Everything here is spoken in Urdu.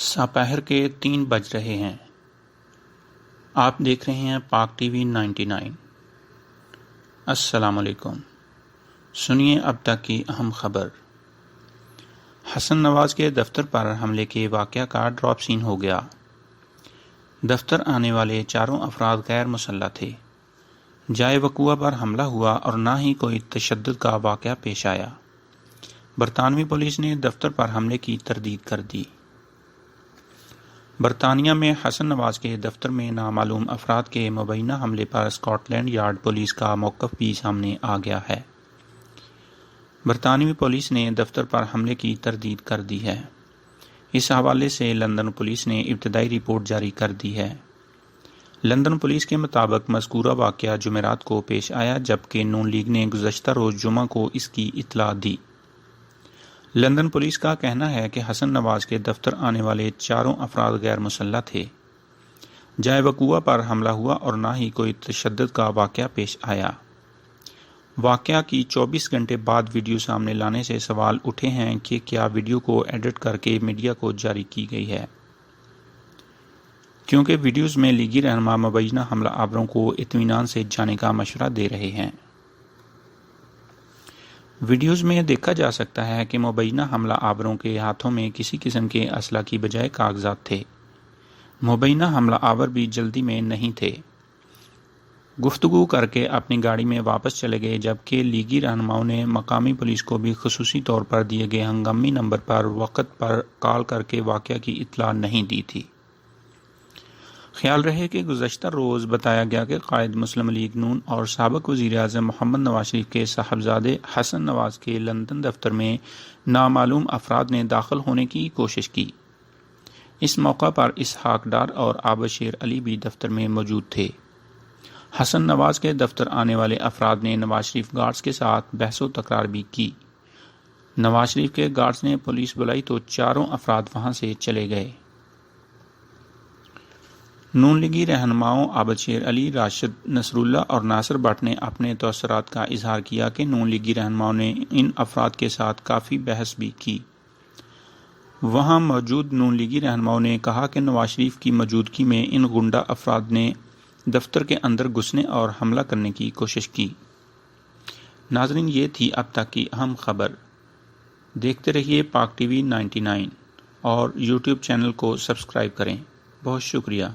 سپہر کے 3 بج رہے ہیں۔ آپ دیکھ رہے ہیں پاک ٹی وی 99۔ السلام علیکم۔ سنیے اب تک کی اہم خبر۔ حسن نواز کے دفتر پر حملے کے واقعہ کا ڈراپ سین ہو گیا۔ دفتر آنے والے 4 افراد غیر مسلح تھے۔ جائے وقوع پر حملہ ہوا اور نہ ہی کوئی تشدد کا واقعہ پیش آیا۔ برطانوی پولیس نے دفتر پر حملے کی تردید کر دی۔ برطانیہ میں حسن نواز کے دفتر میں نامعلوم افراد کے مبینہ حملے پر اسکاٹ لینڈ یارڈ پولیس کا موقف بھی سامنے آ گیا ہے۔ برطانوی پولیس نے دفتر پر حملے کی تردید کر دی ہے۔ اس حوالے سے لندن پولیس نے ابتدائی رپورٹ جاری کر دی ہے۔ لندن پولیس کے مطابق مذکورہ واقعہ جمعرات کو پیش آیا، جبکہ نون لیگ نے گزشتہ روز جمعہ کو اس کی اطلاع دی۔ لندن پولیس کا کہنا ہے کہ حسن نواز کے دفتر آنے والے 4 افراد غیر مسلح تھے۔ جائے وقوع پر حملہ ہوا اور نہ ہی کوئی تشدد کا واقعہ پیش آیا۔ واقعہ کی 24 گھنٹے بعد ویڈیو سامنے لانے سے سوال اٹھے ہیں کہ کیا ویڈیو کو ایڈٹ کر کے میڈیا کو جاری کی گئی ہے، کیونکہ ویڈیوز میں لیگی رہنما مبینہ حملہ آوروں کو اطمینان سے جانے کا مشورہ دے رہے ہیں۔ ویڈیوز میں دیکھا جا سکتا ہے کہ مبینہ حملہ آوروں کے ہاتھوں میں کسی قسم کے اسلحہ کی بجائے کاغذات تھے۔ مبینہ حملہ آور بھی جلدی میں نہیں تھے۔ گفتگو کر کے اپنی گاڑی میں واپس چلے گئے، جبکہ لیگی رہنماؤں نے مقامی پولیس کو بھی خصوصی طور پر دیے گئے ہنگامی نمبر پر وقت پر کال کر کے واقعہ کی اطلاع نہیں دی تھی۔ خیال رہے کہ گزشتہ روز بتایا گیا کہ قائد مسلم لیگ نون اور سابق وزیر اعظم محمد نواز شریف کے صاحبزادے حسن نواز کے لندن دفتر میں نامعلوم افراد نے داخل ہونے کی کوشش کی۔ اس موقع پر اسحاق ڈار اور آبشیر علی بھی دفتر میں موجود تھے۔ حسن نواز کے دفتر آنے والے افراد نے نواز شریف گارڈز کے ساتھ بحث و تکرار بھی کی۔ نواز شریف کے گارڈز نے پولیس بلائی تو 4 افراد وہاں سے چلے گئے۔ نون لیگی رہنماؤں آبشیر علی، راشد نصر اللہ اور ناصر بٹ نے اپنے تاثرات کا اظہار کیا کہ نون لیگی رہنماؤں نے ان افراد کے ساتھ کافی بحث بھی کی۔ وہاں موجود نون لیگی رہنماؤں نے کہا کہ نواز شریف کی موجودگی میں ان غنڈہ افراد نے دفتر کے اندر گھسنے اور حملہ کرنے کی کوشش کی۔ ناظرین، یہ تھی اب تک کی اہم خبر۔ دیکھتے رہیے پاک ٹی وی 99 اور یوٹیوب چینل کو سبسکرائب کریں۔ بہت شکریہ۔